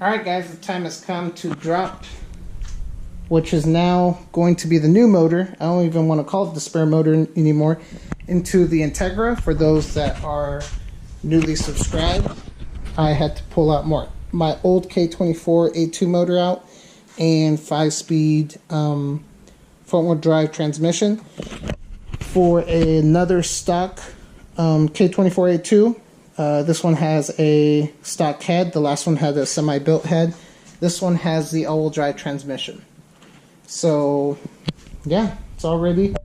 Alright guys, the time has come to drop, which is now going to be the new motor. I don't even want to call it the spare motor anymore, into the Integra. For those that are newly subscribed, I had to pull out my old K24a2 motor out and 5-speed front-wheel drive transmission for another stock K24a2. This one has a stock head. The last one had a semi-built head. This one has the all-wheel drive transmission. So yeah, it's already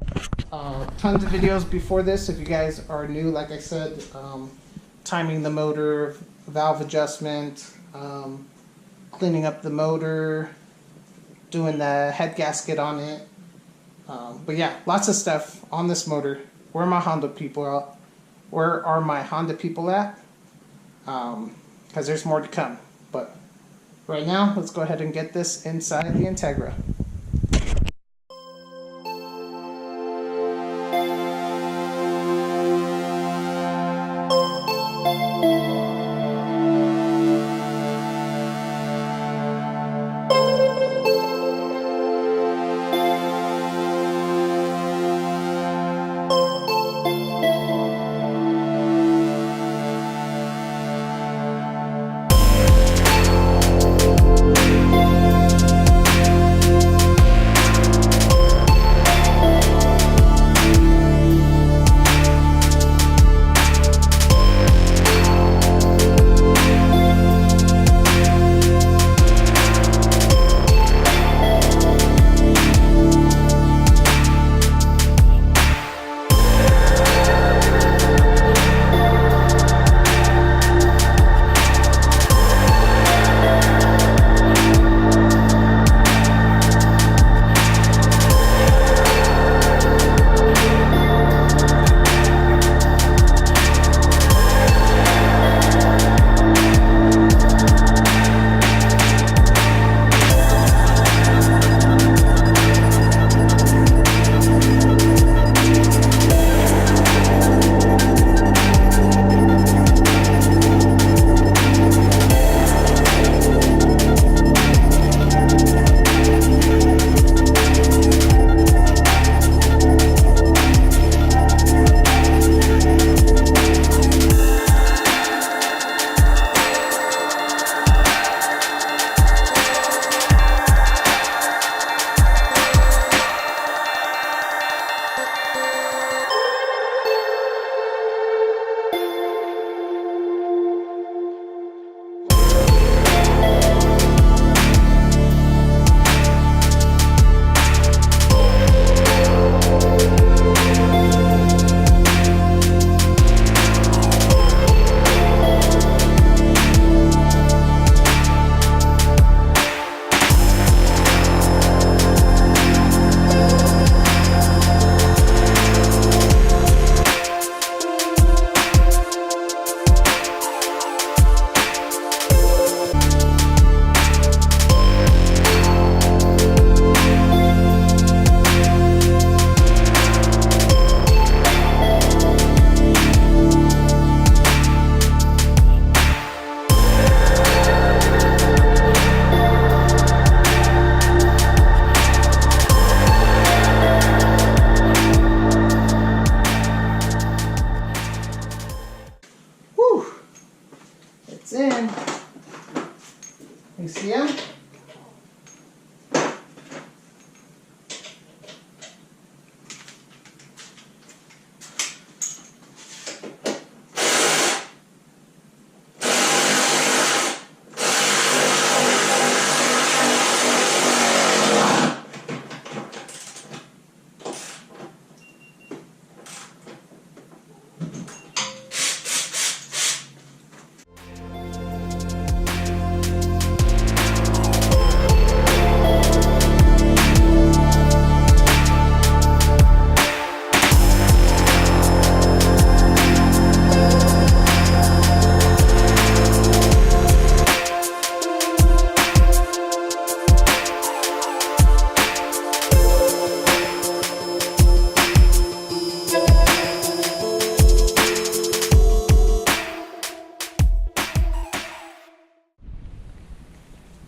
tons of videos before this. If you guys are new, like I said, timing the motor, valve adjustment, cleaning up the motor, doing the head gasket on it. But yeah, lots of stuff on this motor. Where are my Honda people at? Where are my Honda people at? Because there's more to come. But right now, let's go ahead and get this inside the Integra.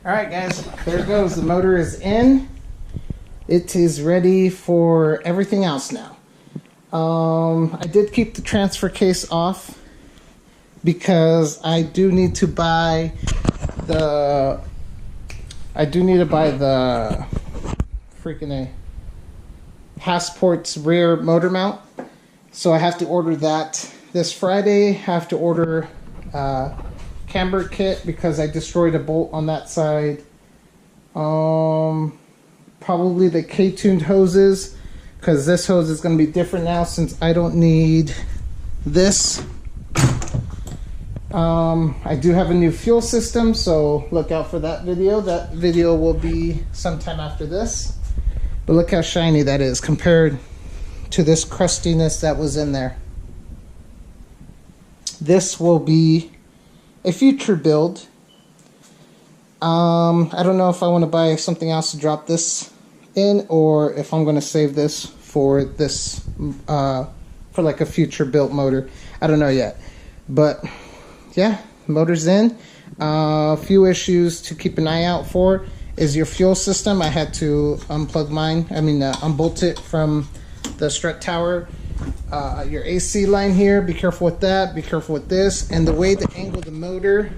Alright guys, there it goes. The motor is in. It is ready for everything else now. I did keep the transfer case off because I do need to buy the freaking Hasport's rear motor mount. So I have to order that this Friday. Have to order camber kit because I destroyed a bolt on that side. Probably the K-tuned hoses, because this hose is going to be different now since I don't need this. I do have a new fuel system, so look out for that video. That video will be sometime after this. But look how shiny that is compared to this crustiness that was in there. This will be a future build. I don't know if I want to buy something else to drop this in, or if I'm going to save this for for like a future built motor. I don't know yet, but yeah, motor's in. A few issues to keep an eye out for is your fuel system. I had to unplug mine, unbolt it from the strut tower. Your AC line here, be careful with that, be careful with this, and the way to angle the motor.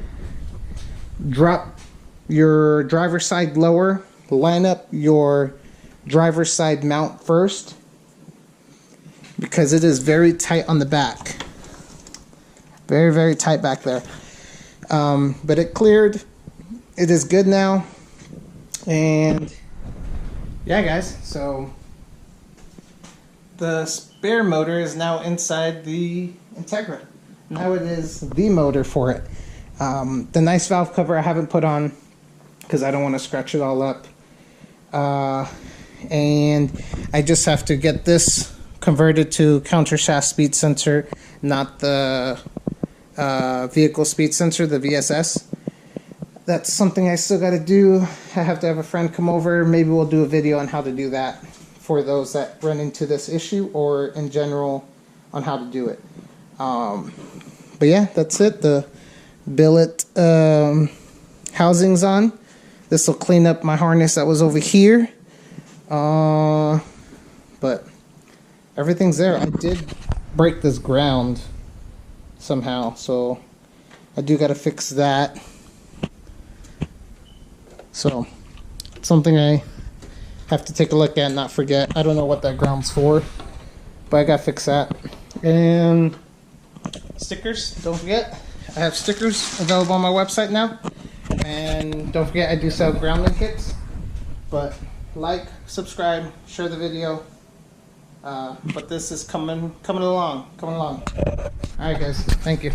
Drop your driver's side lower, line up your driver's side mount first, because it is very tight on the back. Very, very tight back there. But it cleared. It is good now. And yeah, guys, so the spare motor is now inside the Integra. Now it is the motor for it. The nice valve cover I haven't put on because I don't want to scratch it all up. And I just have to get this converted to counter shaft speed sensor, not the vehicle speed sensor, the VSS. That's something I still got to do. I have to have a friend come over. Maybe we'll do a video on how to do that for those that run into this issue, or in general on how to do it. But yeah, that's it. The billet housing's on. This will clean up my harness that was over here. But everything's there. I did break this ground somehow, so I do got to fix that. So it's something I have to take a look at and not forget. I don't know what that ground's for, but I got to fix that. And stickers, don't forget, I have stickers available on my website now. And don't forget, I do sell grounding kits. But like, subscribe, share the video. But this is coming along. Alright guys, thank you.